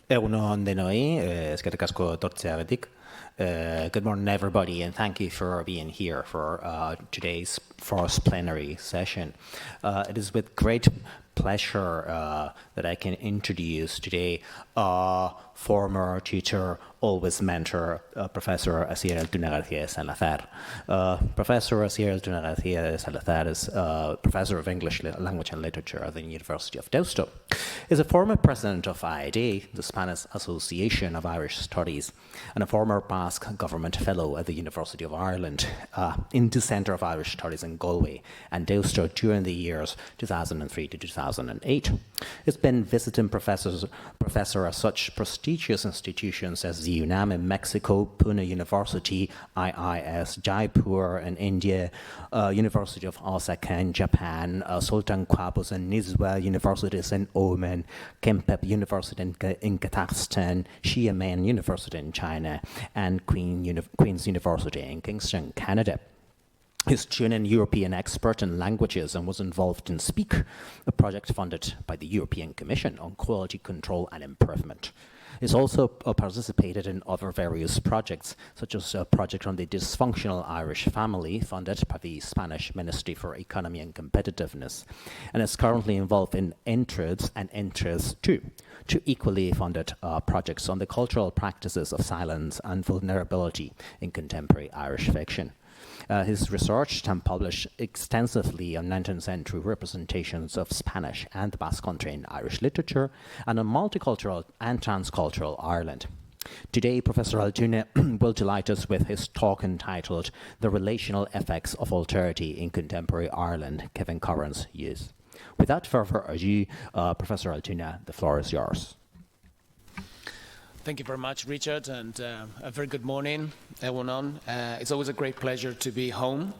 Egunon denoi, eskerrik asko etortzeagatik. Good morning, everybody, and thank you for being here for today's first plenary session. It is with great pleasure that I can introduce today former teacher, always mentor, Professor Asier Altuna García Salazar. Professor Asier Altuna García Salazar is Professor of English Language and Literature at the University of Deusto. Is a former president of IAD, the Spanish Association of Irish Studies, and a former Basque Government Fellow at the University of Ireland in the Centre of Irish Studies in Galway and Deusto during the years 2003 to 2008. He's been visiting professor at such prestigious institutions as the UNAM in Mexico, Pune University, IIS Jaipur in India, University of Osaka in Japan, Sultan Qaboos and Nizwa universities in Oman, Kempep University in Kazakhstan, Xiamen University in China, and Queen's University in Kingston, Canada. He's an European expert in languages and was involved in SPEAK, a project funded by the European Commission on quality control and improvement. He's also participated in other various projects, such as a project on the dysfunctional Irish family funded by the Spanish Ministry for Economy and Competitiveness, and is currently involved in ENTRIDS and ENTRIS 2, two equally funded projects on the cultural practices of silence and vulnerability in contemporary Irish fiction. He's researched and published extensively on 19th century representations of Spanish and the Basque Country in Irish literature and on multicultural and transcultural Ireland. Today, Professor Altuna will delight us with his talk entitled The Relational Effects of Alterity in Contemporary Ireland, Kevin Curran's Youth. Without further ado, Professor Altuna, the floor is yours. Thank you very much, Richard, and a very good morning, everyone. It's always a great pleasure to be home.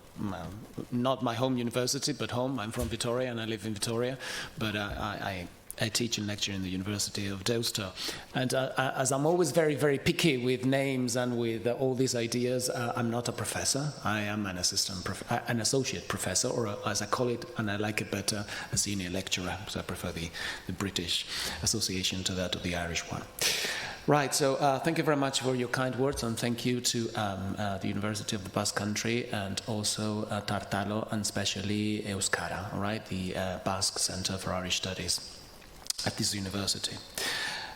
Not my home university, but home. I'm from Vitoria, and I live in Vitoria, but I teach and lecture in the University of Deusto. And as I'm always very, very picky with names and with all these ideas, I'm not a professor. I am an associate professor, or as I call it, and I like it better, a senior lecturer. So I prefer the British association to that of the Irish one. Right, so thank you very much for your kind words, and thank you to the University of the Basque Country and also Tartalo, and especially Euskara, right, the Basque Center for Irish Studies at this university.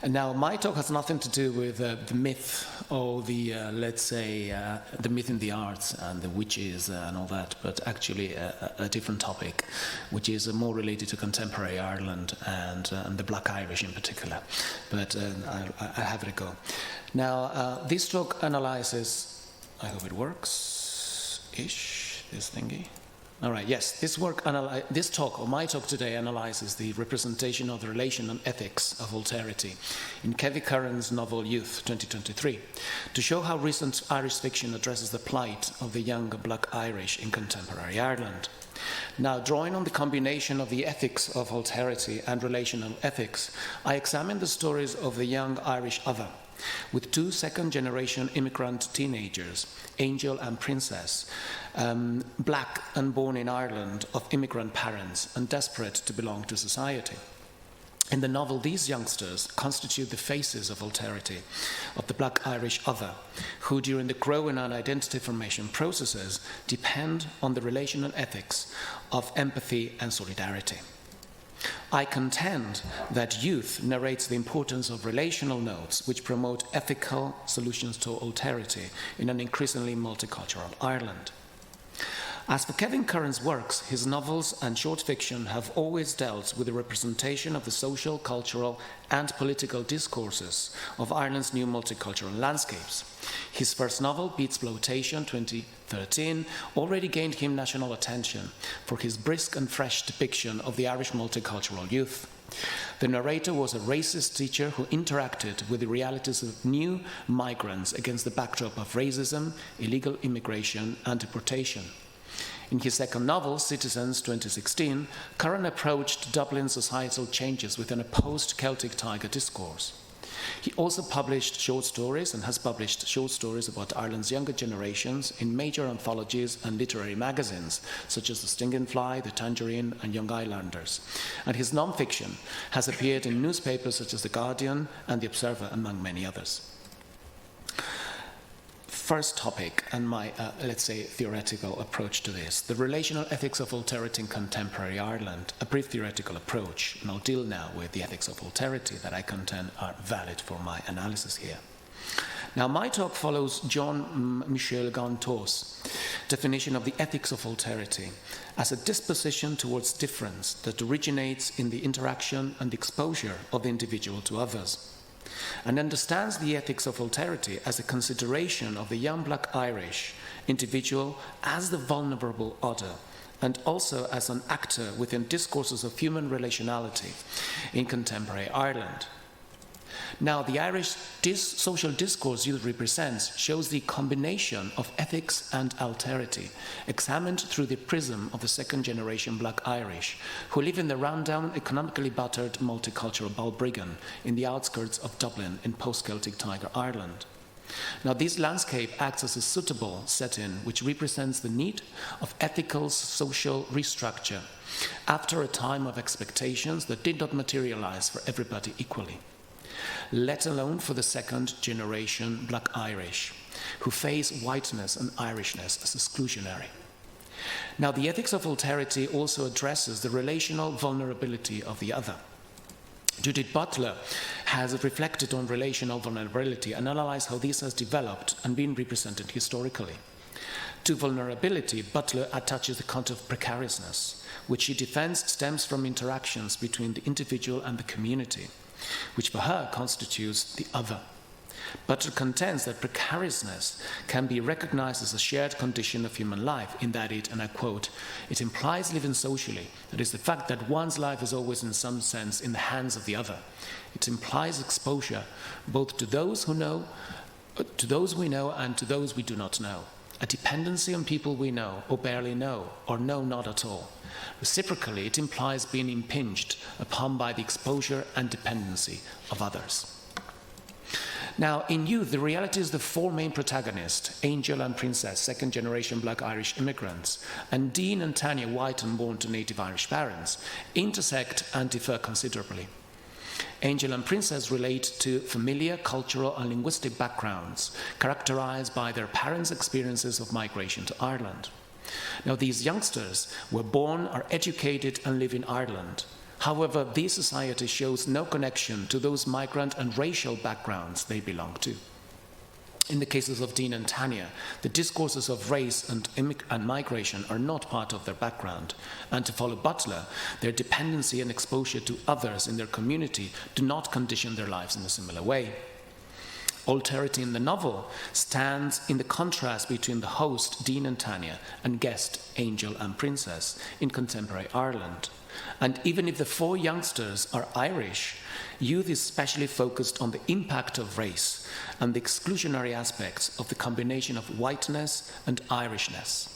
And now, my talk has nothing to do with the myth or the, let's say, the myth in the arts and the witches and all that, but actually a different topic, which is more related to contemporary Ireland and the Black Irish in particular. But I'll have it a go. Now, this talk analyzes, I hope it works-ish, this thingy. All right, yes, this talk, or my talk today, analyzes the representation of the relation and ethics of alterity in Kevin Curran's novel Youth, 2023, to show how recent Irish fiction addresses the plight of the young Black Irish in contemporary Ireland. Now, drawing on the combination of the ethics of alterity and relational ethics, I examine the stories of the young Irish other, with two second-generation immigrant teenagers, Angel and Princess, black and born in Ireland of immigrant parents and desperate to belong to society. In the novel, these youngsters constitute the faces of alterity, of the Black Irish other, who during the growing and identity formation processes depend on the relational ethics of empathy and solidarity. I contend that Youth narrates the importance of relational nodes which promote ethical solutions to alterity in an increasingly multicultural Ireland. As for Kevin Curran's works, his novels and short fiction have always dealt with the representation of the social, cultural, and political discourses of Ireland's new multicultural landscapes. His first novel, Beatsploitation, 2013, already gained him national attention for his brisk and fresh depiction of the Irish multicultural youth. The narrator was a racist teacher who interacted with the realities of new migrants against the backdrop of racism, illegal immigration, and deportation. In his second novel, Citizens, 2016, Curran approached Dublin's societal changes within a post-Celtic Tiger discourse. He also published short stories and has published short stories about Ireland's younger generations in major anthologies and literary magazines, such as The Stinging Fly, The Tangerine, and Young Islanders. And his non-fiction has appeared in newspapers such as The Guardian and The Observer, among many others. First topic, and my, let's say, theoretical approach to this, the relational ethics of alterity in contemporary Ireland, a brief theoretical approach, and I'll deal now with the ethics of alterity that I contend are valid for my analysis here. Now, my talk follows Jean-Michel Ganteau's definition of the ethics of alterity as a disposition towards difference that originates in the interaction and exposure of the individual to others, and understands the ethics of alterity as a consideration of the young Black Irish individual as the vulnerable other, and also as an actor within discourses of human relationality in contemporary Ireland. Now, the Irish social discourse youth represents shows the combination of ethics and alterity, examined through the prism of the second-generation Black Irish, who live in the rundown, economically battered, multicultural Balbriggan in the outskirts of Dublin in post-Celtic Tiger Ireland. Now, this landscape acts as a suitable setting which represents the need of ethical social restructure after a time of expectations that did not materialize for everybody equally, let alone for the second-generation Black Irish, who face whiteness and Irishness as exclusionary. Now, the ethics of alterity also addresses the relational vulnerability of the other. Judith Butler has reflected on relational vulnerability and analyzed how this has developed and been represented historically. To vulnerability, Butler attaches the concept of precariousness, which she defends stems from interactions between the individual and the community, which for her constitutes the other. Butler contends that precariousness can be recognized as a shared condition of human life in that it, and I quote, it implies living socially, that is the fact that one's life is always in some sense in the hands of the other. It implies exposure both to those who know, to those we know and to those we do not know, a dependency on people we know or barely know or know not at all. Reciprocally, it implies being impinged upon by the exposure and dependency of others. Now, in youth, the reality is the four main protagonists, Angel and Princess, second-generation Black Irish immigrants, and Dean and Tanya, white and born to native Irish parents, intersect and differ considerably. Angel and Princess relate to familiar cultural and linguistic backgrounds characterized by their parents' experiences of migration to Ireland. Now, these youngsters were born, are educated, and live in Ireland. However, this society shows no connection to those migrant and racial backgrounds they belong to. In the cases of Dean and Tanya, the discourses of race and migration are not part of their background, and to follow Butler, their dependency and exposure to others in their community do not condition their lives in a similar way. Alterity in the novel stands in the contrast between the host, Dean and Tanya, and guest, Angel and Princess, in contemporary Ireland. And even if the four youngsters are Irish, youth is specially focused on the impact of race and the exclusionary aspects of the combination of whiteness and Irishness.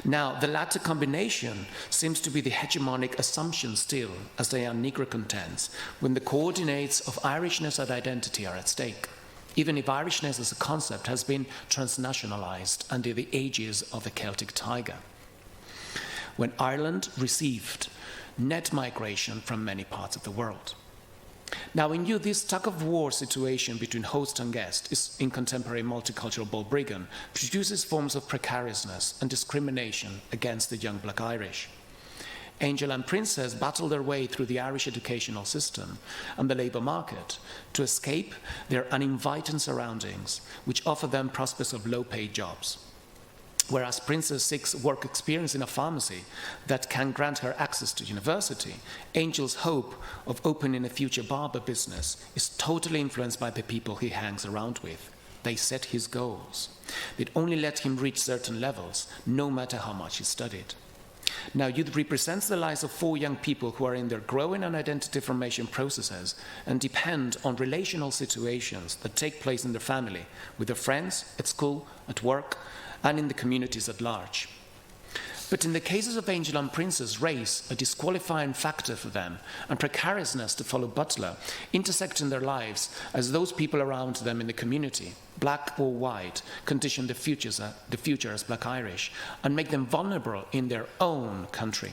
Now, the latter combination seems to be the hegemonic assumption still, as Diane Negro contends, when the coordinates of Irishness and identity are at stake, even if Irishness as a concept has been transnationalized under the aegis of the Celtic Tiger. When Ireland received net migration from many parts of the world. Now, in youth, this tug-of-war situation between host and guest is in contemporary multicultural Balbriggan produces forms of precariousness and discrimination against the young Black Irish. Angel and Princess battle their way through the Irish educational system and the labour market to escape their uninviting surroundings, which offer them prospects of low-paid jobs. Whereas Princess seeks work experience in a pharmacy that can grant her access to university, Angel's hope of opening a future barber business is totally influenced by the people he hangs around with. They set his goals. They'd only let him reach certain levels, no matter how much he studied. Now, youth represents the lives of four young people who are in their growing and identity formation processes and depend on relational situations that take place in their family, with their friends, at school, at work, and in the communities at large. But in the cases of Angel and Princess, race, a disqualifying factor for them, and precariousness, to follow Butler, intersect in their lives as those people around them in the community, black or white, condition the future as Black Irish, and make them vulnerable in their own country.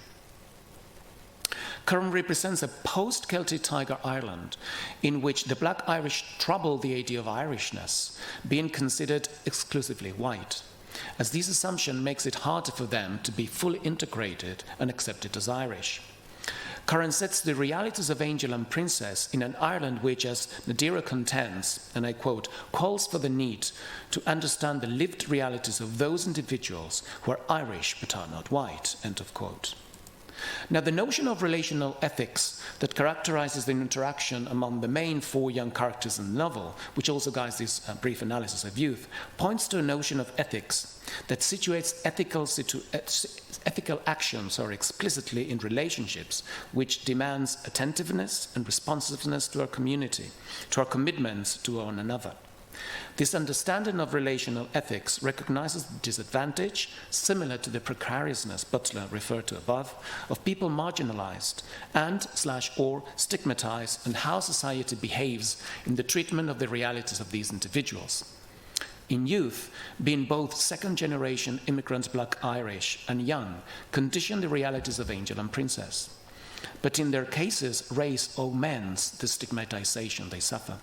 Curran represents a post-Celtic Tiger Ireland in which the Black Irish trouble the idea of Irishness, being considered exclusively white, as this assumption makes it harder for them to be fully integrated and accepted as Irish. Curran sets the realities of Angel and Princess in an Ireland which, as Nadira contends, and I quote, calls for the need to understand the lived realities of those individuals who are Irish but are not white, end of quote. Now, the notion of relational ethics that characterizes the interaction among the main four young characters in the novel, which also guides this brief analysis of youth, points to a notion of ethics that situates ethical actions explicitly in relationships, which demands attentiveness and responsiveness to our community, to our commitments to one another. This understanding of relational ethics recognizes the disadvantage, similar to the precariousness Butler referred to above, of people marginalized and/or stigmatized, and how society behaves in the treatment of the realities of these individuals. In youth, being both second-generation immigrant Black Irish and young, condition the realities of Angel and Princess. But in their cases, race augments the stigmatization they suffer.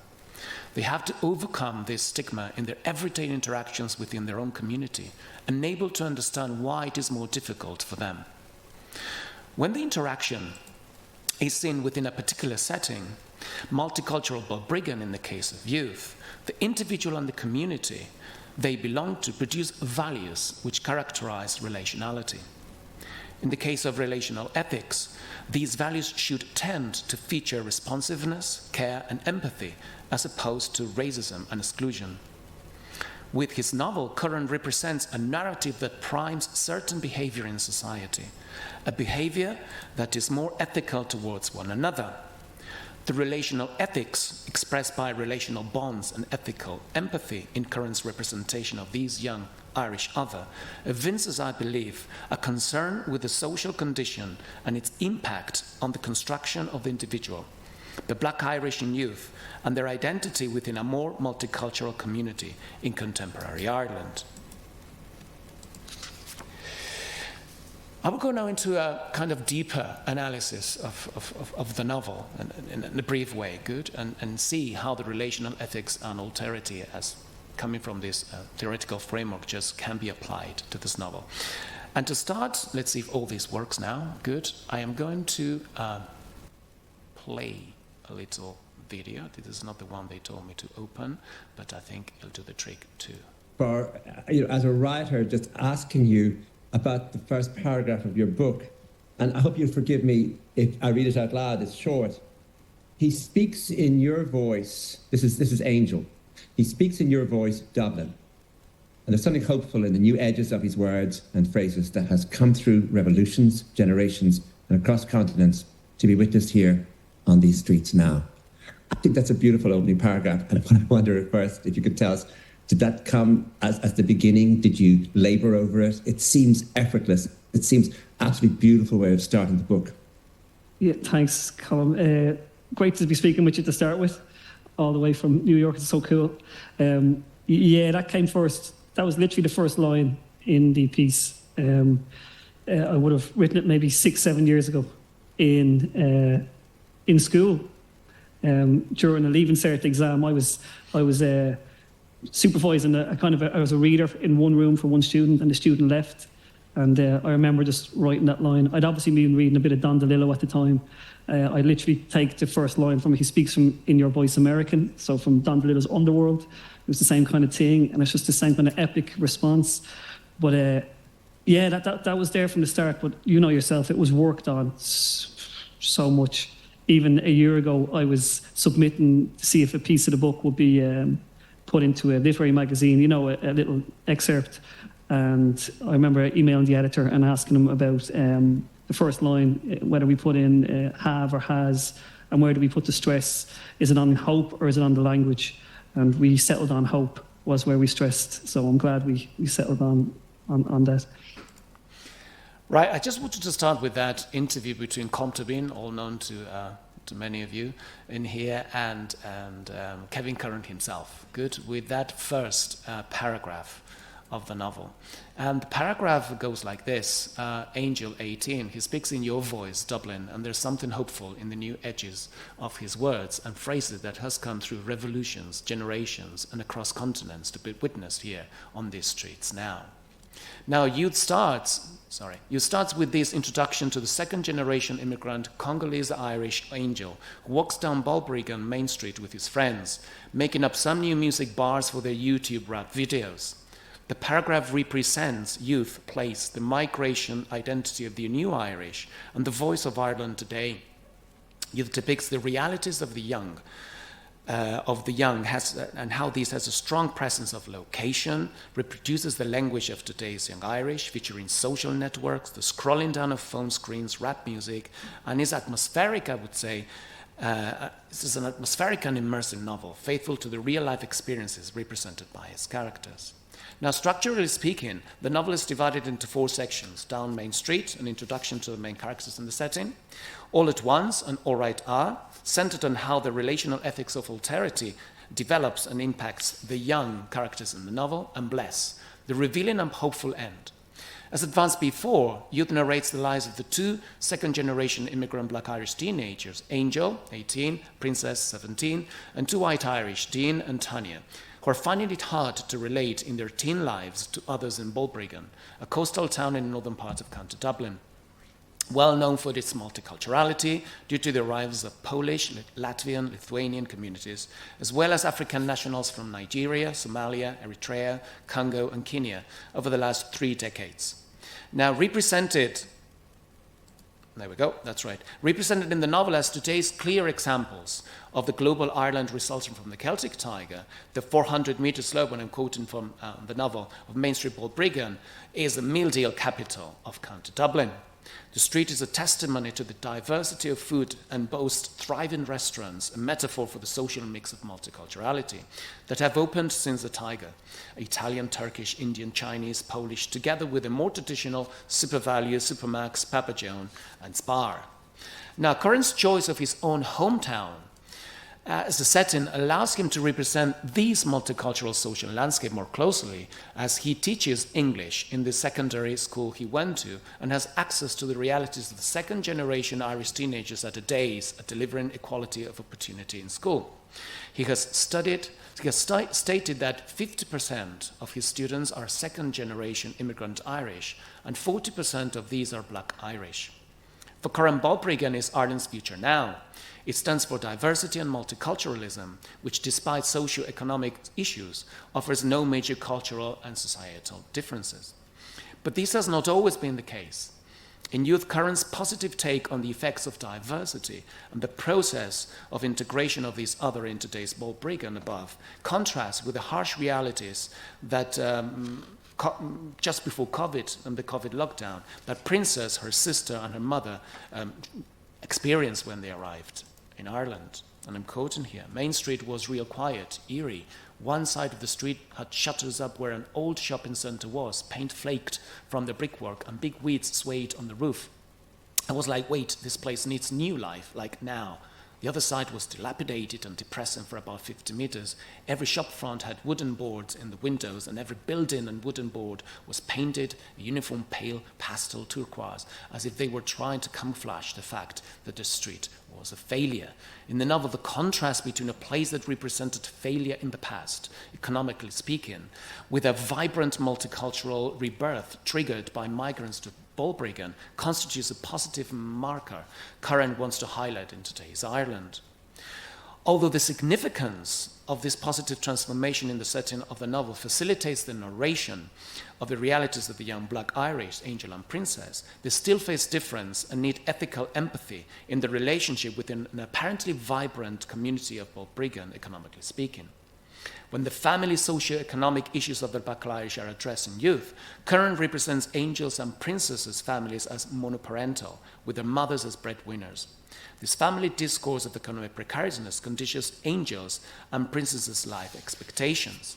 They have to overcome this stigma in their everyday interactions within their own community, unable to understand why it is more difficult for them. When the interaction is seen within a particular setting, multicultural but Brigham in the case of youth, the individual and the community they belong to produce values which characterize relationality. In the case of relational ethics, these values should tend to feature responsiveness, care, and empathy, as opposed to racism and exclusion. With his novel, Curran represents a narrative that primes certain behavior in society, a behavior that is more ethical towards one another. The relational ethics expressed by relational bonds and ethical empathy in Curran's representation of these young Irish other evinces, I believe, a concern with the social condition and its impact on the construction of the individual, the Black Irish in youth, and their identity within a more multicultural community in contemporary Ireland. I will go now into a kind of deeper analysis of the novel in a brief way, and see how the relational ethics and alterity as coming from this theoretical framework just can be applied to this novel. And to start, let's see if all this works now. Good. I am going to play a little video. This is not the one they told me to open, but I think it'll do the trick too. For, as a writer, just asking you about the first paragraph of your book, and I hope you'll forgive me if I read it out loud. It's short. He speaks in your voice. This is Angel. He speaks in your voice, Dublin. And there's something hopeful in the new edges of his words and phrases that has come through revolutions, generations, and across continents to be witnessed here on these streets now. I think that's a beautiful opening paragraph. And I wonder first if you could tell us, did that come as the beginning? Did you labor over it? It seems effortless. It seems absolutely beautiful way of starting the book. Yeah, thanks, Colin. Great to be speaking with you to start with, all the way from New York. It's so cool. Yeah, that came first. That was literally the first line in the piece. I would have written it maybe 6-7 years ago in school. During a Leaving Cert exam, I was supervising I was a reader in one room for one student, and the student left. And I remember just writing that line. I'd obviously been reading a bit of Don DeLillo at the time. I literally take the first line from, he speaks from In Your Voice American, so from Don DeLillo's Underworld. It was the same kind of thing, and it's just the same kind of epic response. But yeah, that was there from the start, but you know yourself, it was worked on so much. Even a year ago, I was submitting to see if a piece of the book would be put into a literary magazine, a little excerpt. And I remember emailing the editor and asking him about the first line, whether we put in have or has, and where do we put the stress? Is it on hope or is it on the language? And we settled on hope was where we stressed. So I'm glad we settled on that. Right, I just wanted to start with that interview between Comtabine, all known to many of you in here, and Kevin Curran himself. Good, with that first paragraph of the novel. And the paragraph goes like this, Angel 18, he speaks in your voice, Dublin, and there's something hopeful in the new edges of his words and phrases that has come through revolutions, generations, and across continents to be witnessed here on these streets now. Now, you starts with this introduction to the second-generation immigrant Congolese-Irish Angel, who walks down Balbriggan Main Street with his friends, making up some new music bars for their YouTube rap videos. The paragraph represents youth, place, the migration identity of the new Irish, and the voice of Ireland today. Youth depicts the realities of the young, and how this has a strong presence of location, reproduces the language of today's young Irish, featuring social networks, the scrolling down of phone screens, rap music, and is atmospheric, I would say. This is an atmospheric and immersive novel, faithful to the real-life experiences represented by its characters. Now, structurally speaking, the novel is divided into 4 sections: Down Main Street, an introduction to the main characters and the setting; All at Once, and All Right Are, centered on how the relational ethics of alterity develops and impacts the young characters in the novel; and Bless, the revealing and hopeful end. As advanced before, Youth narrates the lives of the 2 second-generation immigrant Black Irish teenagers, Angel, 18, Princess, 17, and 2 white Irish, Dean and Tanya, who are finding it hard to relate in their teen lives to others in Balbriggan, a coastal town in the northern part of County Dublin. Well known for its multiculturality due to the arrivals of Polish, Latvian, Lithuanian communities, as well as African nationals from Nigeria, Somalia, Eritrea, Congo, and Kenya over the last 3 decades. Now represented in the novel as today's clear examples of the global Ireland resulting from the Celtic Tiger, the 400-meter slope, when I'm quoting from the novel, of Main Street Balbriggan, is the meal deal capital of County Dublin. The street is a testimony to the diversity of food and boasts thriving restaurants, a metaphor for the social mix of multiculturality that have opened since the Tiger: Italian, Turkish, Indian, Chinese, Polish, together with the more traditional SuperValue, Supermax, Papa John, and Spar. Now, Curran's choice of his own hometown as a setting allows him to represent this multicultural social landscape more closely, as he teaches English in the secondary school he went to and has access to the realities of the second-generation Irish teenagers at a days at delivering equality of opportunity in school. He has stated that 50% of his students are second-generation immigrant Irish, and 40% of these are Black Irish. For Curran, Balbriggan is Ireland's future now. It stands for diversity and multiculturalism, which, despite socio-economic issues, offers no major cultural and societal differences. But this has not always been the case. In Youth, Curran's positive take on the effects of diversity and the process of integration of these other in today's Balbriggan above contrasts with the harsh realities that just before COVID and the COVID lockdown, that Princess, her sister, and her mother experienced when they arrived in Ireland. And I'm quoting here: Main Street was real quiet, eerie. One side of the street had shutters up where an old shopping centre was, paint flaked from the brickwork, and big weeds swayed on the roof. I was like, wait, this place needs new life, like now. The other side was dilapidated and depressing for about 50 meters. Every shop front had wooden boards in the windows, and every building and wooden board was painted a uniform pale pastel turquoise, as if they were trying to camouflage the fact that the street was a failure. In the novel, the contrast between a place that represented failure in the past, economically speaking, with a vibrant multicultural rebirth triggered by migrants to Balbriggan, constitutes a positive marker Curran wants to highlight in today's Ireland. Although the significance of this positive transformation in the setting of the novel facilitates the narration of the realities of the young Black Irish, Angel and Princess, they still face difference and need ethical empathy in the relationship within an apparently vibrant community of Balbriggan, economically speaking. When the family socio-economic issues of the Black Irish are addressed in Youth, Curran represents Angels and Princesses' families as monoparental, with their mothers as breadwinners. This family discourse of economic precariousness conditions Angels' and Princesses' life expectations.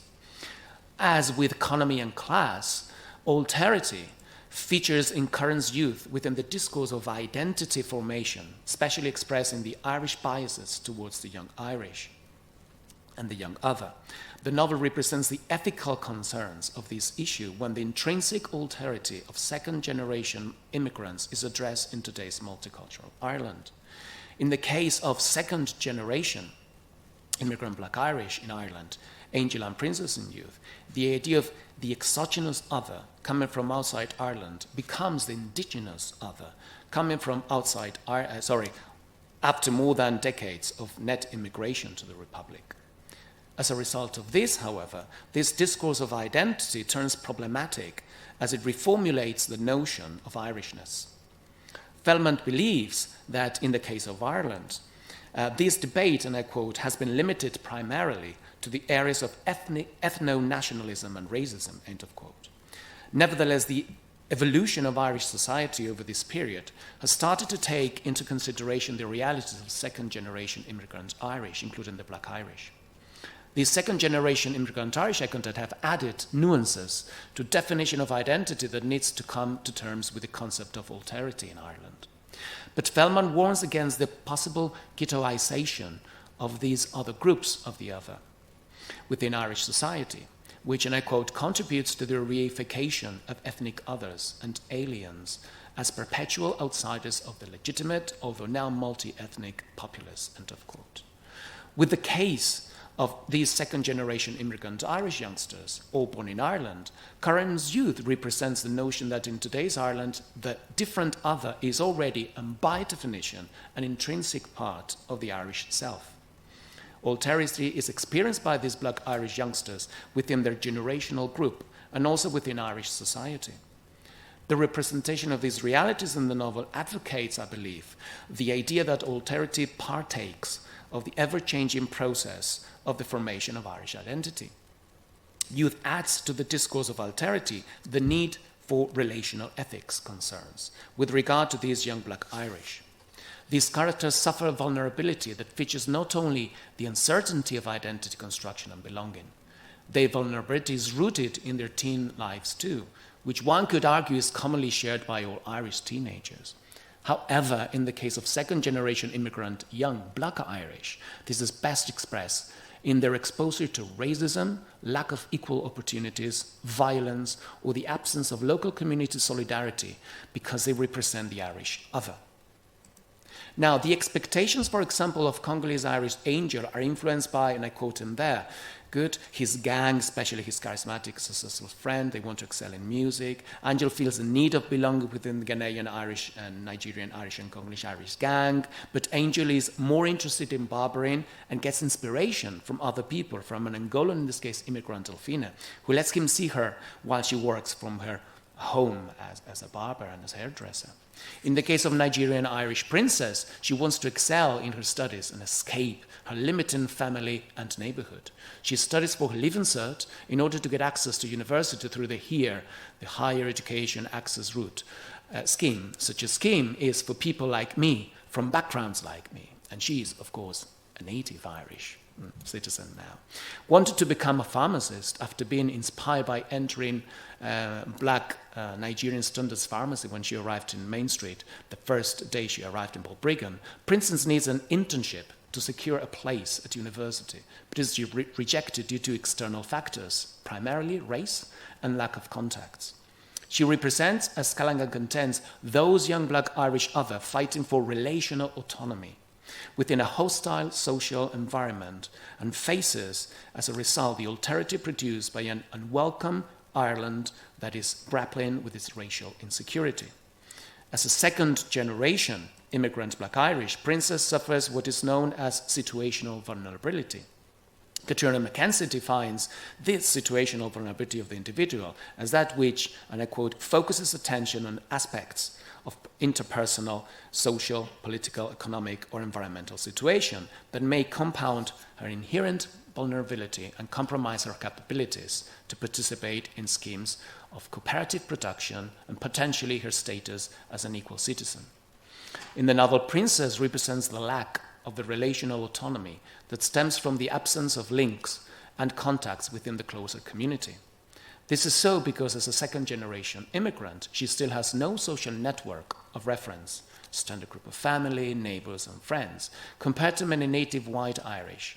As with economy and class, alterity features in current youth within the discourse of identity formation, especially expressed in the Irish biases towards the young Irish and the young other. The novel represents the ethical concerns of this issue when the intrinsic alterity of second-generation immigrants is addressed in today's multicultural Ireland. In the case of second-generation immigrant Black Irish in Ireland, Angel and Princess in youth, the idea of the exogenous other coming from outside Ireland becomes the indigenous other coming from outside, after more than decades of net immigration to the Republic. As a result of this, however, this discourse of identity turns problematic as it reformulates the notion of Irishness. Feldman believes that in the case of Ireland, this debate, and I quote, has been limited primarily to the areas of ethno-nationalism and racism, end of quote. Nevertheless, the evolution of Irish society over this period has started to take into consideration the realities of second-generation immigrant Irish, including the Black Irish. These second-generation immigrant Irish, I could have added nuances to definition of identity that needs to come to terms with the concept of alterity in Ireland. But Feldman warns against the possible ghettoization of these other groups of the other within Irish society, which, and I quote, contributes to the reification of ethnic others and aliens as perpetual outsiders of the legitimate, although now multi-ethnic populace, end of quote. With the case of these second-generation immigrant Irish youngsters, all born in Ireland, current youth represents the notion that in today's Ireland, the different other is already, and by definition, an intrinsic part of the Irish self. Alterity is experienced by these Black Irish youngsters within their generational group and also within Irish society. The representation of these realities in the novel advocates, I believe, the idea that alterity partakes of the ever-changing process of the formation of Irish identity. Youth adds to the discourse of alterity the need for relational ethics concerns with regard to these young Black Irish. These characters suffer a vulnerability that features not only the uncertainty of identity construction and belonging. Their vulnerability is rooted in their teen lives too, which one could argue is commonly shared by all Irish teenagers. However, in the case of second-generation immigrant young Black Irish, this is best expressed in their exposure to racism, lack of equal opportunities, violence, or the absence of local community solidarity because they represent the Irish other. Now, the expectations, for example, of Congolese Irish Angel are influenced by, and I quote him there, good, his gang, especially his charismatic, successful friend, they want to excel in music. Angel feels the need of belonging within the Ghanaian Irish and Nigerian Irish and Congolese Irish gang, but Angel is more interested in barbering and gets inspiration from other people, from an Angolan, in this case, immigrant Elfina, who lets him see her while she works from her home as a barber and as a hairdresser. In the case of Nigerian Irish Princess, she wants to excel in her studies and escape her limiting family and neighborhood. She studies for her Living Cert in order to get access to university through the Higher Education Access Route scheme. Such a scheme is for people like me, from backgrounds like me. And she is, of course, a native Irish citizen now. Wanted to become a pharmacist after being inspired by entering Black Nigerian Standards Pharmacy when she arrived in Main Street, the first day she arrived in Balbriggan. Princess needs an internship to secure a place at university, but is rejected due to external factors, primarily race and lack of contacts. She represents, as Callaghan contends, those young Black Irish other fighting for relational autonomy within a hostile social environment and faces, as a result, the alterity produced by an unwelcome Ireland that is grappling with its racial insecurity. As a second-generation immigrant Black Irish, Princess suffers what is known as situational vulnerability. Katrina Mackenzie defines this situational vulnerability of the individual as that which, and I quote, focuses attention on aspects of interpersonal, social, political, economic, or environmental situation that may compound her inherent vulnerability and compromise her capabilities to participate in schemes of cooperative production and potentially her status as an equal citizen. In the novel, Princess represents the lack of the relational autonomy that stems from the absence of links and contacts within the closer community. This is so because as a second-generation immigrant, she still has no social network of reference, standard group of family, neighbors, and friends, compared to many native white Irish.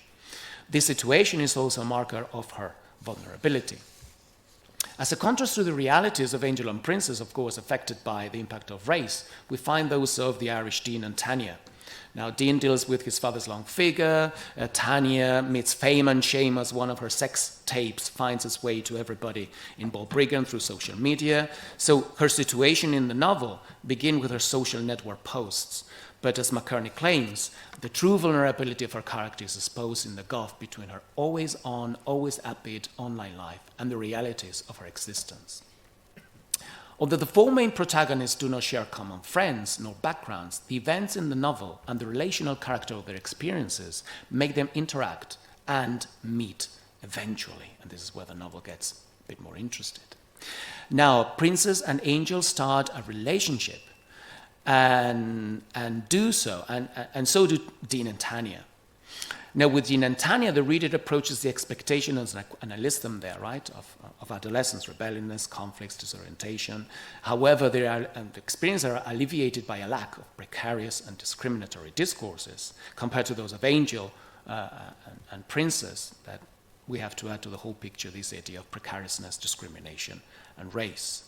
This situation is also a marker of her vulnerability. As a contrast to the realities of Angel and Princess, of course, affected by the impact of race, we find those of the Irish Dean and Tanya. Now, Dean deals with his father's long figure. Tanya meets fame and shame as one of her sex tapes finds its way to everybody in Balbriggan through social media. So her situation in the novel begins with her social network posts. But as McKerney claims, the true vulnerability of her character is exposed in the gulf between her always on, always upbeat online life and the realities of her existence. Although the four main protagonists do not share common friends nor backgrounds, the events in the novel and the relational character of their experiences make them interact and meet eventually. And this is where the novel gets a bit more interested. Now, Princess and Angel start a relationship and do so, and so do Dean and Tanya. Now, with Dean and Tanya, the reader approaches the expectations, and I list them there, right, of adolescence, rebelliousness, conflicts, disorientation. However, the experiences are alleviated by a lack of precarious and discriminatory discourses compared to those of Angel and Princess, that we have to add to the whole picture this idea of precariousness, discrimination, and race.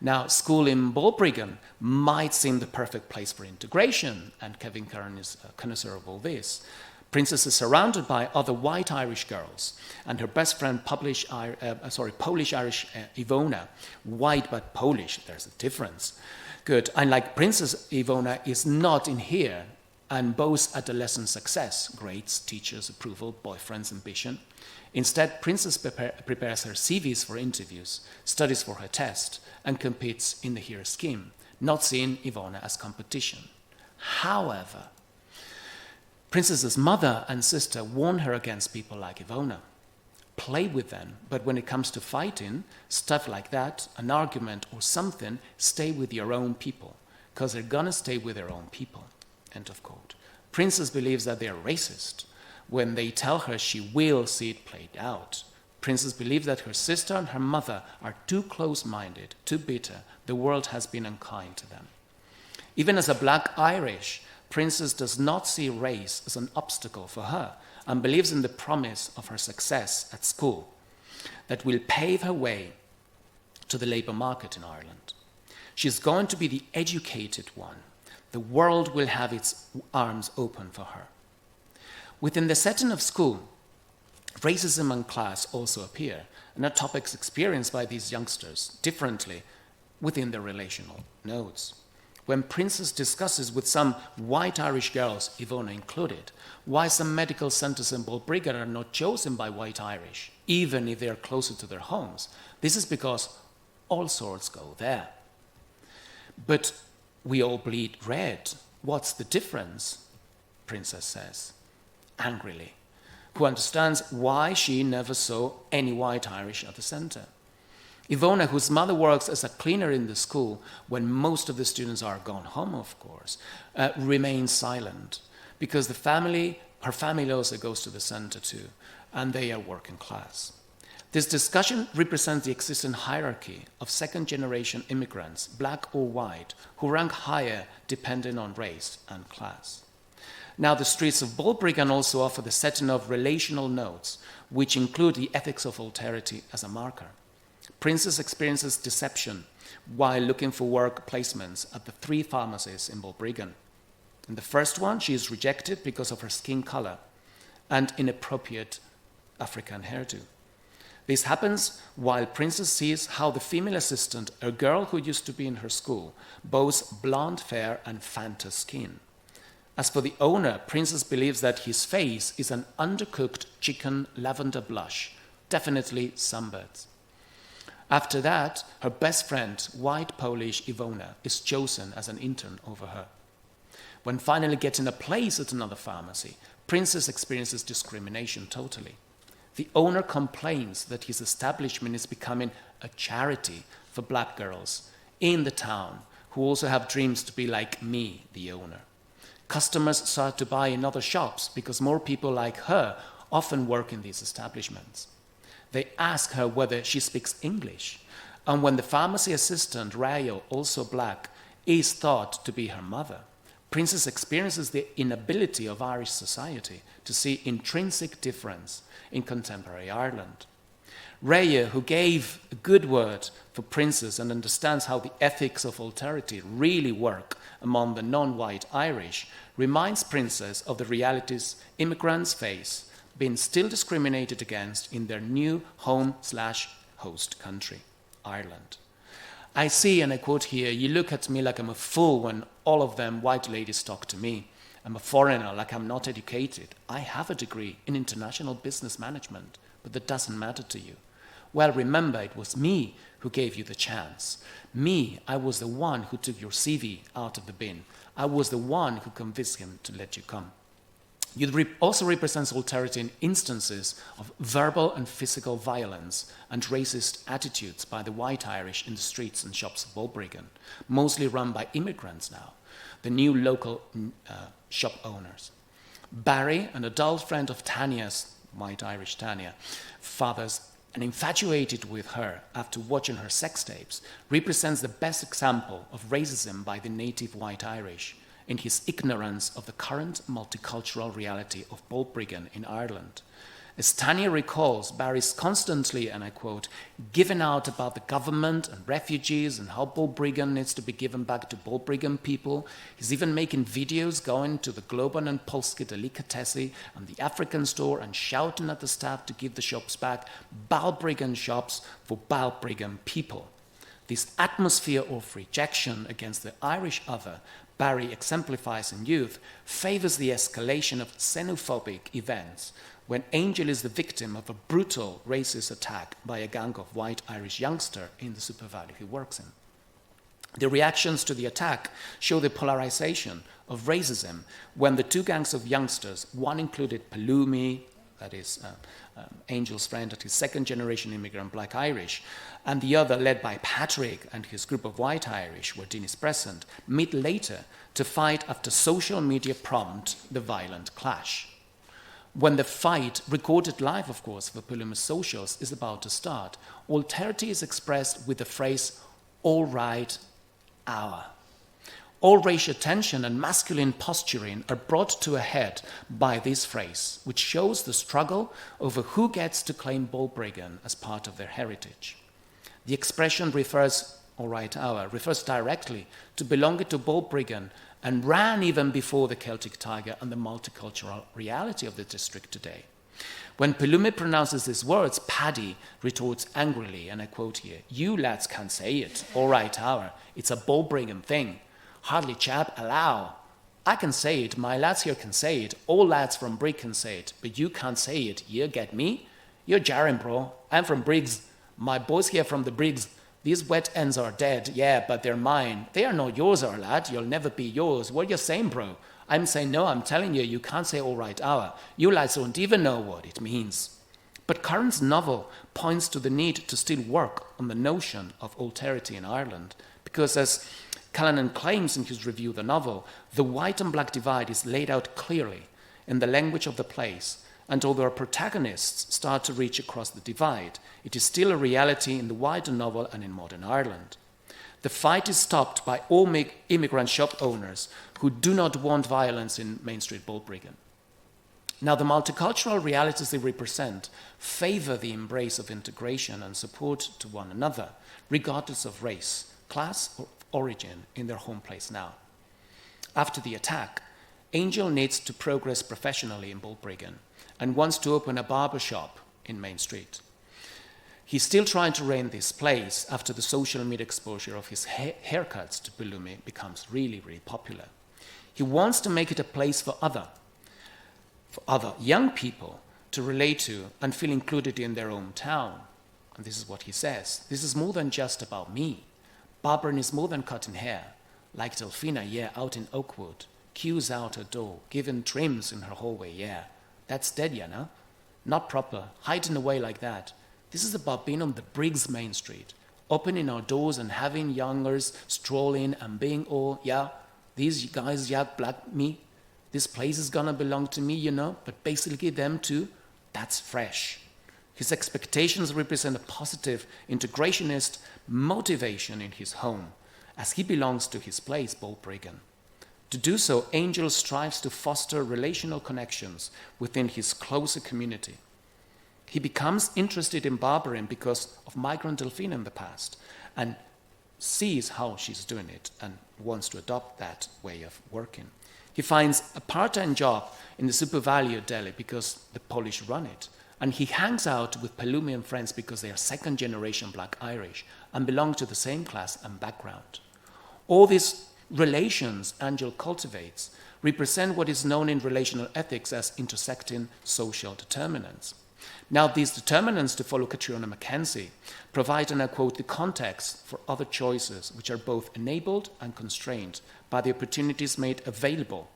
Now, school in Balbriggan might seem the perfect place for integration, and Kevin Kern is a connoisseur of all this. Princess is surrounded by other white Irish girls, and her best friend, Polish-Irish Ivona, white but Polish, there's a difference. Good, and like Princess, Ivona is not in here and boasts adolescent success, grades, teachers' approval, boyfriend's ambition. Instead, Princess prepares her CVs for interviews, studies for her test, and competes in the here scheme, not seeing Ivona as competition. However, Princess's mother and sister warn her against people like Ivona. Play with them, but when it comes to fighting, stuff like that, an argument or something, stay with your own people, because they're gonna stay with their own people. End of quote. Princess believes that they're racist. When they tell her, she will see it played out. Princess believes that her sister and her mother are too close-minded, too bitter. The world has been unkind to them. Even as a black Irish, Princess does not see race as an obstacle for her and believes in the promise of her success at school that will pave her way to the labour market in Ireland. She's going to be the educated one. The world will have its arms open for her. Within the setting of school, racism and class also appear, and are topics experienced by these youngsters differently within their relational nodes. When Princess discusses with some white Irish girls, Ivona included, why some medical centres in Balbriggan are not chosen by white Irish, even if they are closer to their homes, this is because all sorts go there. But we all bleed red. What's the difference? Princess says, angrily, who understands why she never saw any white Irish at the centre. Ivona, whose mother works as a cleaner in the school when most of the students are gone home, of course, remains silent because her family also goes to the centre too, and they are working class. This discussion represents the existing hierarchy of second-generation immigrants, black or white, who rank higher depending on race and class. Now, the streets of Balbriggan also offer the setting of relational nodes, which include the ethics of alterity as a marker. Princess experiences deception while looking for work placements at the 3 pharmacies in Balbriggan. In the first one, she is rejected because of her skin color and inappropriate African hairdo. This happens while Princess sees how the female assistant, a girl who used to be in her school, boasts blonde hair and Fanta skin. As for the owner, Princess believes that his face is an undercooked chicken lavender blush, definitely sunbirds. After that, her best friend, white Polish Ivona, is chosen as an intern over her. When finally getting a place at another pharmacy, Princess experiences discrimination totally. The owner complains that his establishment is becoming a charity for black girls in the town who also have dreams to be like me, the owner. Customers start to buy in other shops because more people like her often work in these establishments. they ask her whether she speaks English. And when the pharmacy assistant, Rayo, also black, is thought to be her mother, Princess experiences the inability of Irish society to see intrinsic difference in contemporary Ireland. Rayo, who gave a good word for Princess and understands how the ethics of alterity really work among the non-white Irish, reminds Princess of the realities immigrants face, being still discriminated against in their new home/host country, Ireland. I see, and I quote here, "You look at me like I'm a fool when all of them white ladies talk to me. I'm a foreigner, like I'm not educated. I have a degree in international business management, but that doesn't matter to you. Well, remember, it was me who gave you the chance. Me, I was the one who took your CV out of the bin. I was the one who convinced him to let you come." You also represents alterity in instances of verbal and physical violence and racist attitudes by the white Irish in the streets and shops of Balbriggan, mostly run by immigrants now, the new local shop owners. Barry, an adult friend of Tanya's, white Irish Tanya, father's, and infatuated with her after watching her sex tapes, represents the best example of racism by the native white Irish in his ignorance of the current multicultural reality of Balbriggan in Ireland. As Tanya recalls, Barry's constantly, and I quote, "giving out about the government and refugees and how Balbriggan needs to be given back to Balbriggan people. He's even making videos going to the Globan and Polski Delikatesy and the African store and shouting at the staff to give the shops back, Balbriggan shops for Balbriggan people." This atmosphere of rejection against the Irish other Barry exemplifies in youth favors the escalation of xenophobic events when Angel is the victim of a brutal racist attack by a gang of white Irish youngsters in the Super Valley he works in. The reactions to the attack show the polarization of racism when the two gangs of youngsters, one included Palumi, that is Angel's friend and his second-generation immigrant black Irish, and the other led by Patrick and his group of white Irish, where Dean is present, meet later to fight after social media prompt the violent clash. When the fight, recorded live, of course, for Paluma's socials, is about to start, alterity is expressed with the phrase, "all right, our." All racial tension and masculine posturing are brought to a head by this phrase, which shows the struggle over who gets to claim Balbriggan as part of their heritage. The expression "all right, our," refers directly to belonging to Balbriggan and ran even before the Celtic Tiger and the multicultural reality of the district today. When Paluma pronounces these words, Paddy retorts angrily, and I quote here, "You lads can't say it, all right, our. It's a Balbriggan thing. Hardly chap allow. I can say it, my lads here can say it, all lads from Brig can say it, but you can't say it, you get me? You're jarring, bro. I'm from Briggs. My boys here from the Briggs. These wet ends are dead, yeah, but they're mine. They are not yours, our lad. You'll never be yours. What you saying, bro? I'm saying, no, I'm telling you, you can't say all right, our. You lads don't even know what it means." But Curran's novel points to the need to still work on the notion of alterity in Ireland, because as Callanan claims in his review of the novel, the white and black divide is laid out clearly in the language of the plays, and although our protagonists start to reach across the divide, it is still a reality in the wider novel and in modern Ireland. The fight is stopped by all immigrant shop owners who do not want violence in Main Street Balbriggan. Now, the multicultural realities they represent favor the embrace of integration and support to one another, regardless of race, class, or origin in their home place now. After the attack, Angel needs to progress professionally in Balbriggan and wants to open a barber shop in Main Street. He's still trying to run this place after the social media exposure of his haircuts to Paluma becomes really, really popular. He wants to make it a place for other young people to relate to and feel included in their own town. And this is what he says. "This is more than just about me. Barbering is more than cutting hair. Like Delphina, yeah, out in Oakwood. Queues out her door, giving trims in her hallway, yeah. That's dead, you know? Not proper, hiding away like that. This is about being on the Briggs Main Street, opening our doors and having youngers stroll in and being all, yeah, these guys, yeah, black me. This place is gonna belong to me, you know, but basically them too, that's fresh. His expectations represent a positive integrationist motivation in his home, as he belongs to his place, Balbriggan. To do so, Angel strives to foster relational connections within his closer community. He becomes interested in barbering because of migrant Delphina in the past and sees how she's doing it and wants to adopt that way of working. He finds a part-time job in the SuperValu deli because the Polish run it. And he hangs out with Pelumian friends because they are second-generation Black Irish and belong to the same class and background. All these relations Angel cultivates represent what is known in relational ethics as intersecting social determinants. Now, these determinants, to follow Catriona Mackenzie, provide, and I quote, the context for other choices which are both enabled and constrained by the opportunities made available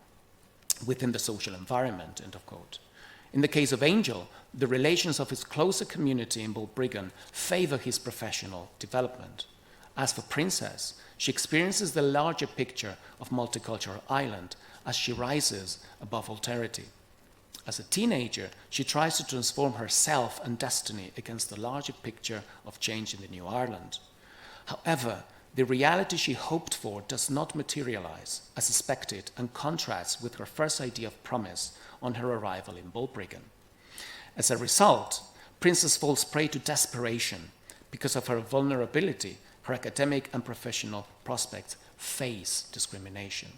within the social environment, end of quote. In the case of Angel, the relations of his closer community in Balbriggan favor his professional development. As for Princess, she experiences the larger picture of multicultural Ireland as she rises above alterity. As a teenager, she tries to transform herself and destiny against the larger picture of change in the new Ireland. However, the reality she hoped for does not materialize as suspected and contrasts with her first idea of promise on her arrival in Balbriggan. As a result, Princess falls prey to desperation because of her vulnerability. Her academic and professional prospects face discrimination.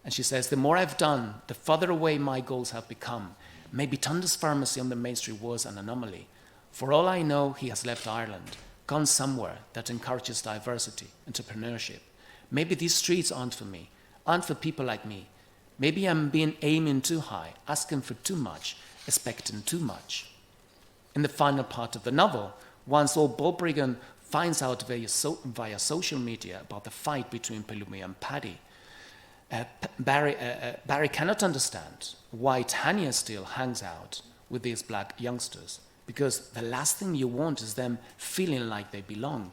And she says, the more I've done, the further away my goals have become. Maybe Tunda's pharmacy on the Main Street was an anomaly. For all I know, he has left Ireland, gone somewhere that encourages diversity, entrepreneurship. Maybe these streets aren't for me, aren't for people like me. Maybe I'm aiming too high, asking for too much, expecting too much. In the final part of the novel, once all Balbriggan finds out via social media about the fight between Pelumi and Paddy, Barry cannot understand why Tanya still hangs out with these black youngsters, because the last thing you want is them feeling like they belong.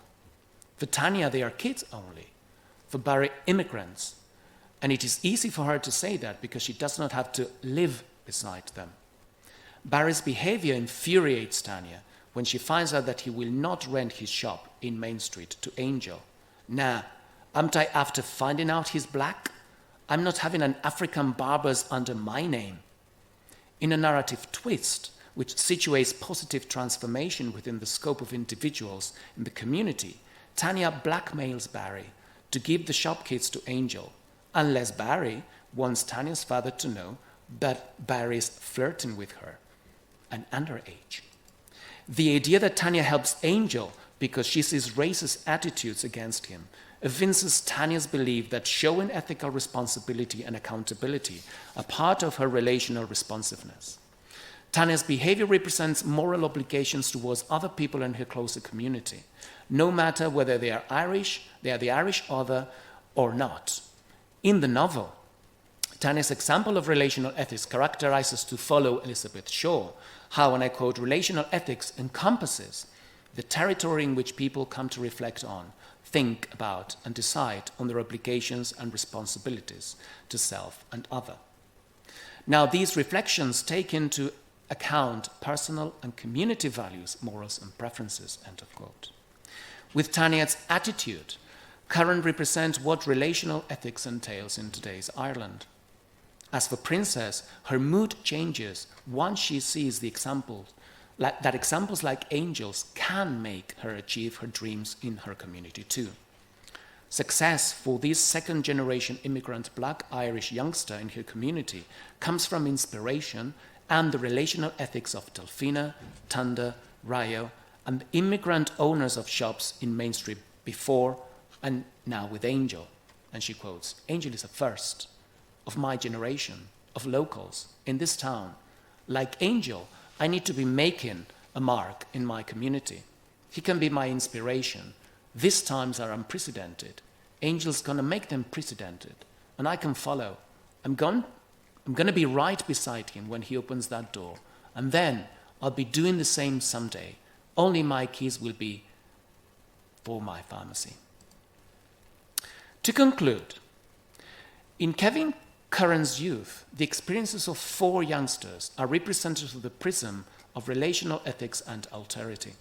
For Tanya, they are kids only. For Barry, immigrants. And it is easy for her to say that because she does not have to live beside them. Barry's behavior infuriates Tanya when she finds out that he will not rent his shop in Main Street to Angel. Nah, aren't I after finding out he's black? I'm not having an African barbers under my name. In a narrative twist, which situates positive transformation within the scope of individuals in the community, Tanya blackmails Barry to give the shop kids to Angel, unless Barry wants Tanya's father to know that Barry is flirting with her, an underage. The idea that Tanya helps Angel because she sees racist attitudes against him evinces Tanya's belief that showing ethical responsibility and accountability are part of her relational responsiveness. Tanya's behavior represents moral obligations towards other people in her closer community, no matter whether they are the Irish other or not. In the novel, Tanya's example of relational ethics characterizes, to follow Elizabeth Shaw, how, and I quote, relational ethics encompasses the territory in which people come to reflect on, think about, and decide on their obligations and responsibilities to self and other. Now, these reflections take into account personal and community values, morals, and preferences, end of quote. With Tanya's attitude, Karen represents what relational ethics entails in today's Ireland. As for Princess, her mood changes once she sees the examples like Angels can make her achieve her dreams in her community too. Success for this second-generation immigrant Black Irish youngster in her community comes from inspiration and the relational ethics of Delphina, Tanda, Rayo, and the immigrant owners of shops in Main Street before and now with Angel. And she quotes, Angel is a first of my generation, of locals in this town. Like Angel, I need to be making a mark in my community. He can be my inspiration. These times are unprecedented. Angel's going to make them precedented, and I can follow. I'm going to be right beside him when he opens that door, and then I'll be doing the same someday. Only my keys will be for my pharmacy. To conclude, in Kevin Curran's youth, the experiences of four youngsters are represented through the prism of relational ethics and alterity.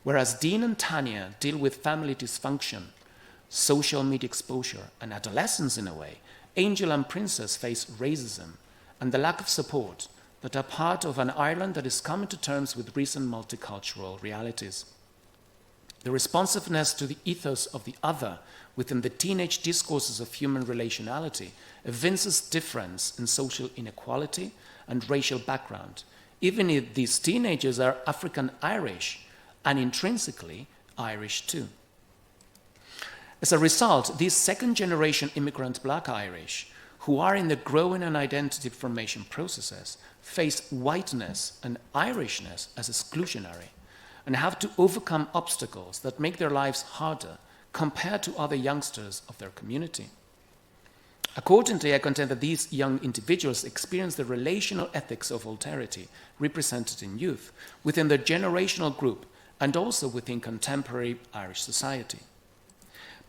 Whereas Dean and Tanya deal with family dysfunction, social media exposure, and adolescence in a way, Angel and Princess face racism and the lack of support that are part of an Ireland that is coming to terms with recent multicultural realities. The responsiveness to the ethos of the other within the teenage discourses of human relationality evinces difference in social inequality and racial background, even if these teenagers are African-Irish and intrinsically Irish too. As a result, these second-generation immigrant Black Irish, who are in the growing and identity formation processes, face whiteness and Irishness as exclusionary and have to overcome obstacles that make their lives harder compared to other youngsters of their community. Accordingly, I contend that these young individuals experience the relational ethics of alterity represented in youth within their generational group and also within contemporary Irish society.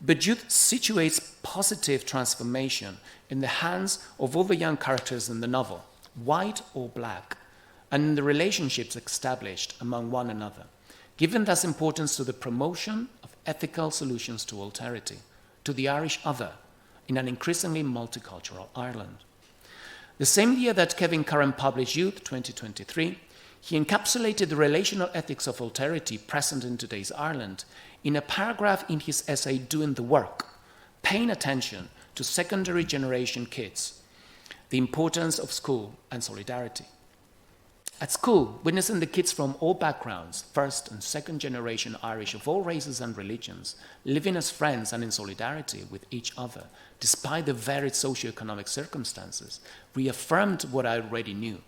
But youth situates positive transformation in the hands of all the young characters in the novel, white or black, and in the relationships established among one another, giving thus importance to the promotion of ethical solutions to alterity, to the Irish other, in an increasingly multicultural Ireland. The same year that Kevin Curran published Youth 2023, he encapsulated the relational ethics of alterity present in today's Ireland in a paragraph in his essay Doing the Work, paying attention to secondary generation kids, the importance of school and solidarity. At school, witnessing the kids from all backgrounds, first and second generation Irish of all races and religions, living as friends and in solidarity with each other, despite the varied socioeconomic circumstances, reaffirmed what I already knew.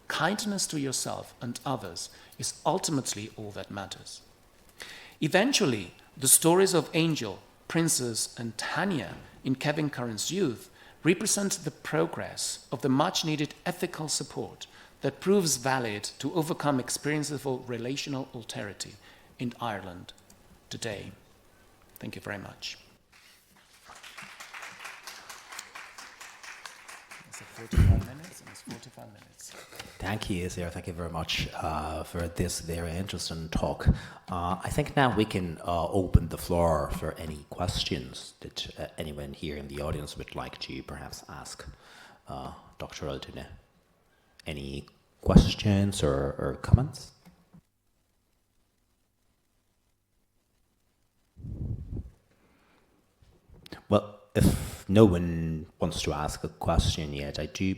Kindness to yourself and others is ultimately all that matters. Eventually, the stories of Angel, Princess, and Tanya in Kevin Curran's Youth represent the progress of the much-needed ethical support that proves valid to overcome experiences of relational alterity in Ireland today. Thank you very much. It's 45 minutes, and it's 45 minutes. Thank you, Isir. Thank you very much for this very interesting talk. I think now we can open the floor for any questions that anyone here in the audience would like to perhaps ask Dr. Altune. Any questions or comments? Well, if no one wants to ask a question yet, I do.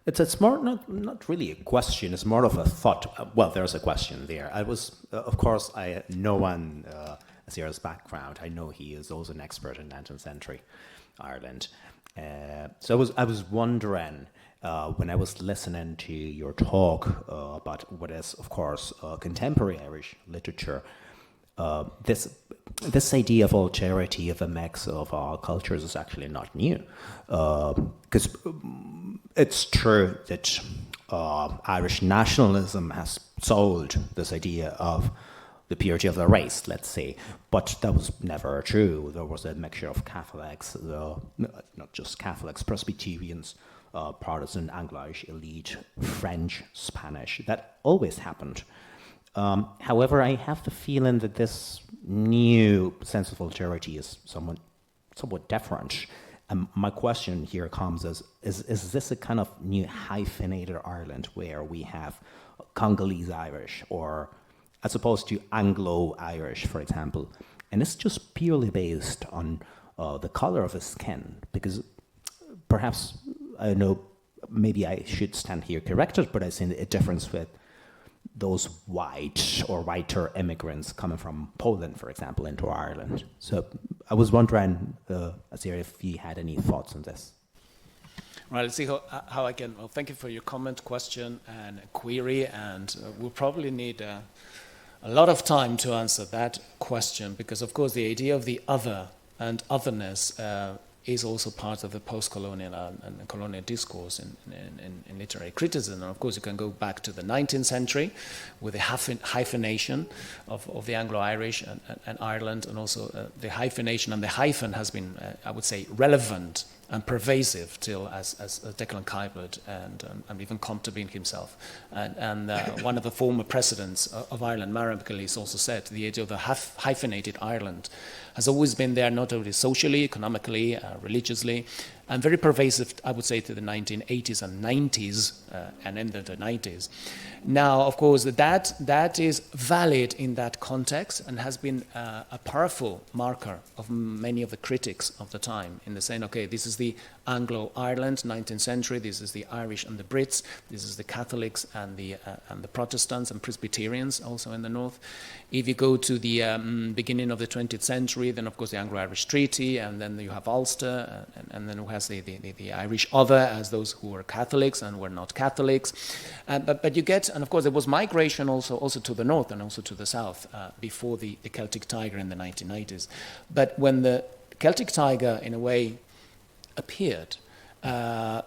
It's more not really a question. It's more of a thought. Well, there's a question there. I was, of course, I know one Azira's background. I know he is also an expert in 19th century Ireland. So I was wondering when I was listening to your talk about what is, of course, contemporary Irish literature. This idea of alterity, of a mix of our cultures, is actually not new, because it's true that Irish nationalism has sold this idea of the purity of the race, let's say, but that was never true. There was a mixture of Catholics, not just Catholics, Presbyterians, Protestant, Anglo-Irish elite, French, Spanish. That always happened. However, I have the feeling that this new sense of alterity is somewhat different. My question here comes as, is this a kind of new hyphenated Ireland where we have Congolese Irish or as opposed to Anglo-Irish, for example, and it's just purely based on the color of his skin? Because perhaps, I know, maybe I should stand here corrected, but I see a difference with those white or whiter immigrants coming from Poland, for example, into Ireland. So I was wondering, Azir, if you had any thoughts on this. Right, let's see how I can, well, thank you for your comment, question, and query, and we'll probably need a lot of time to answer that question, because of course the idea of the other and otherness is also part of the post-colonial and colonial discourse in literary criticism. And of course, you can go back to the 19th century with the hyphenation of the Anglo-Irish and Ireland, and also the hyphenation and the hyphen has been, I would say, relevant and pervasive till as Declan Kuypert and even Comte Bean himself. And one of the former presidents of Ireland, Mairead McAleese, also said the idea of the hyphenated Ireland has always been there, not only socially, economically, religiously, and very pervasive, I would say, to the 1980s and 90s, and into the 90s. Now, of course, that is valid in that context and has been a powerful marker of many of the critics of the time, in the saying, okay, this is the Anglo-Ireland, 19th century, this is the Irish and the Brits, this is the Catholics and the Protestants and Presbyterians also in the north. If you go to the beginning of the 20th century, then of course the Anglo-Irish Treaty, and then you have Ulster, and then who has the Irish other as those who were Catholics and were not Catholics. But you get, and of course there was migration also to the north and also to the south before the Celtic Tiger in the 1990s. But when the Celtic Tiger in a way appeared, that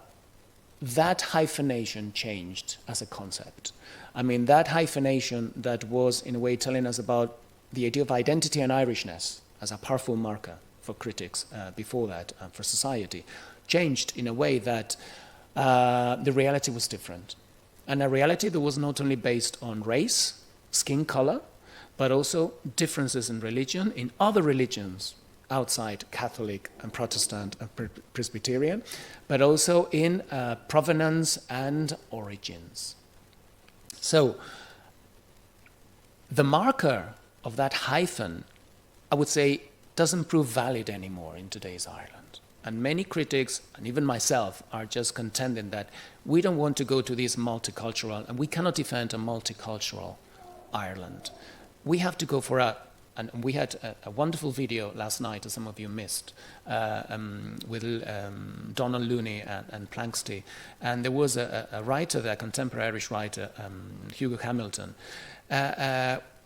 hyphenation changed as a concept. I mean, that hyphenation that was in a way telling us about the idea of identity and Irishness as a powerful marker for critics before that, for society, changed in a way that the reality was different. And a reality that was not only based on race, skin color, but also differences in religion, in other religions outside Catholic and Protestant and Presbyterian, but also in provenance and origins. So the marker of that hyphen, I would say, doesn't prove valid anymore in today's Ireland. And many critics, and even myself, are just contending that we don't want to go to this multicultural, and we cannot defend a multicultural Ireland. We have to go for and we had a wonderful video last night, as some of you missed, with Donald Looney and Planxty. And there was a writer there, contemporary Irish writer, Hugo Hamilton,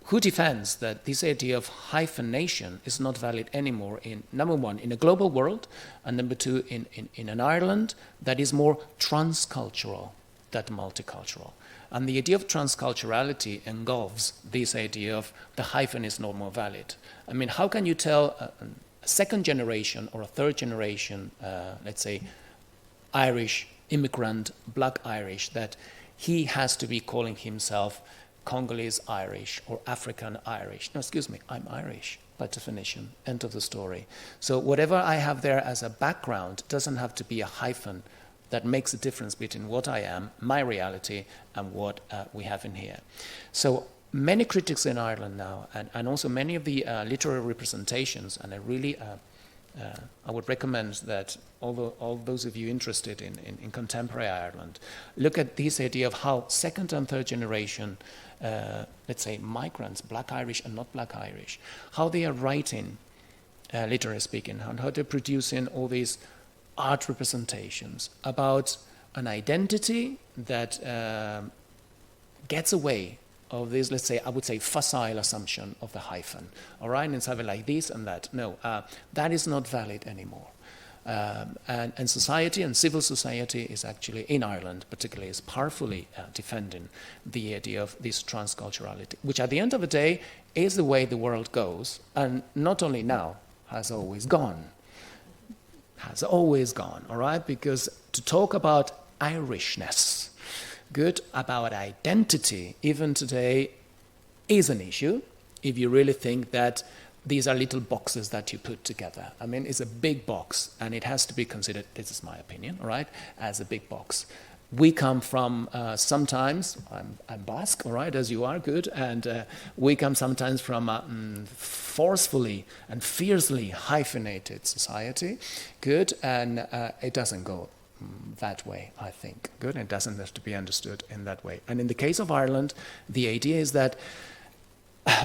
who defends that this idea of hyphenation is not valid anymore in, number one, in a global world, and number two, in an Ireland that is more transcultural than multicultural. And the idea of transculturality engulfs this idea of the hyphen is no more valid. I mean, how can you tell a second generation or a third generation, let's say, Irish immigrant, black Irish, that he has to be calling himself Congolese Irish or African Irish? No, excuse me, I'm Irish by definition, end of the story. So whatever I have there as a background doesn't have to be a hyphen that makes a difference between what I am, my reality, and what we have in here. So many critics in Ireland now, and also many of the literary representations, and I really, I would recommend that all those of you interested in contemporary Ireland, look at this idea of how second and third generation, let's say migrants, black Irish and not black Irish, how they are writing, literally speaking, and how they're producing all these art representations about an identity that gets away of this, let's say, I would say, facile assumption of the hyphen. All right, and it's either like this and that. No, that is not valid anymore. And society and civil society is actually, in Ireland particularly, is powerfully defending the idea of this transculturality, which at the end of the day is the way the world goes, and not only now, has always gone. Has always gone, all right? Because to talk about Irishness, good, about identity, even today, is an issue if you really think that these are little boxes that you put together. I mean, it's a big box, and it has to be considered, this is my opinion, all right, as a big box. We come from sometimes, I'm Basque, all right, as you are, good, and we come sometimes from a forcefully and fiercely hyphenated society, good, and it doesn't go that way, I think, good, it doesn't have to be understood in that way. And in the case of Ireland, the idea is that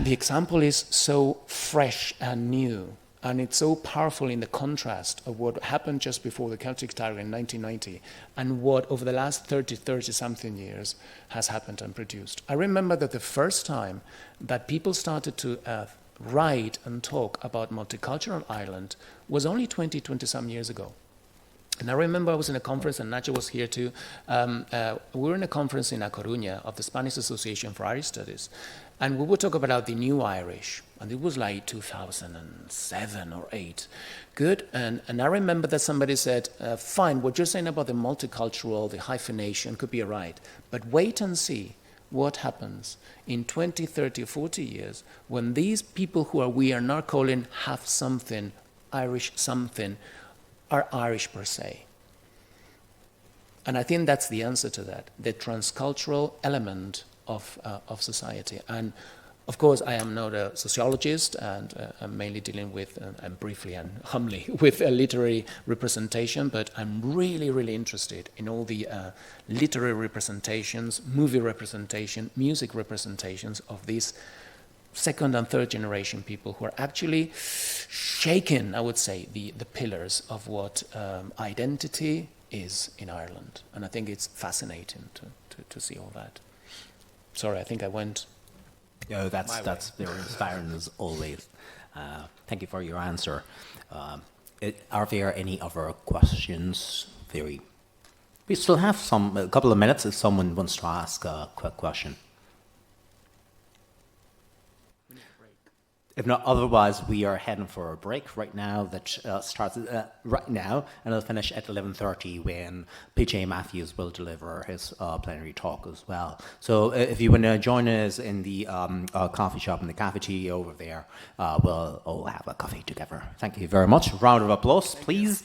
the example is so fresh and new, and it's so powerful in the contrast of what happened just before the Celtic Tiger in 1990 and what over the last 30-something years has happened and produced. I remember that the first time that people started to write and talk about multicultural Ireland was only 20-some years ago. And I remember I was in a conference, and Nacho was here too. We were in a conference in A Coruña of the Spanish Association for Irish Studies, and we would talk about the new Irish. And it was like 2007 or 8. Good. And I remember that somebody said, fine, what you're saying about the multicultural, the hyphenation could be right, but wait and see what happens in 20, 30, 40 years when these people who we are now calling have something, Irish something, are Irish per se. And I think that's the answer to that, the transcultural element of society. And of course, I am not a sociologist, and I'm mainly dealing with, and briefly and humbly, with literary representation, but I'm really, really interested in all the literary representations, movie representation, music representations of these second and third generation people who are actually shaking, I would say, the pillars of what identity is in Ireland. And I think it's fascinating to see all that. Sorry, I think I went... No, that's very inspiring as always. Thank you for your answer. Are there any other questions? We still have a couple of minutes if someone wants to ask a quick question. If not, otherwise, we are heading for a break right now that starts right now, and it'll finish at 11:30 when PJ Matthews will deliver his plenary talk as well. So if you want to join us in the coffee shop in the cafeteria over there, we'll all have a coffee together. Thank you very much. Round of applause, please.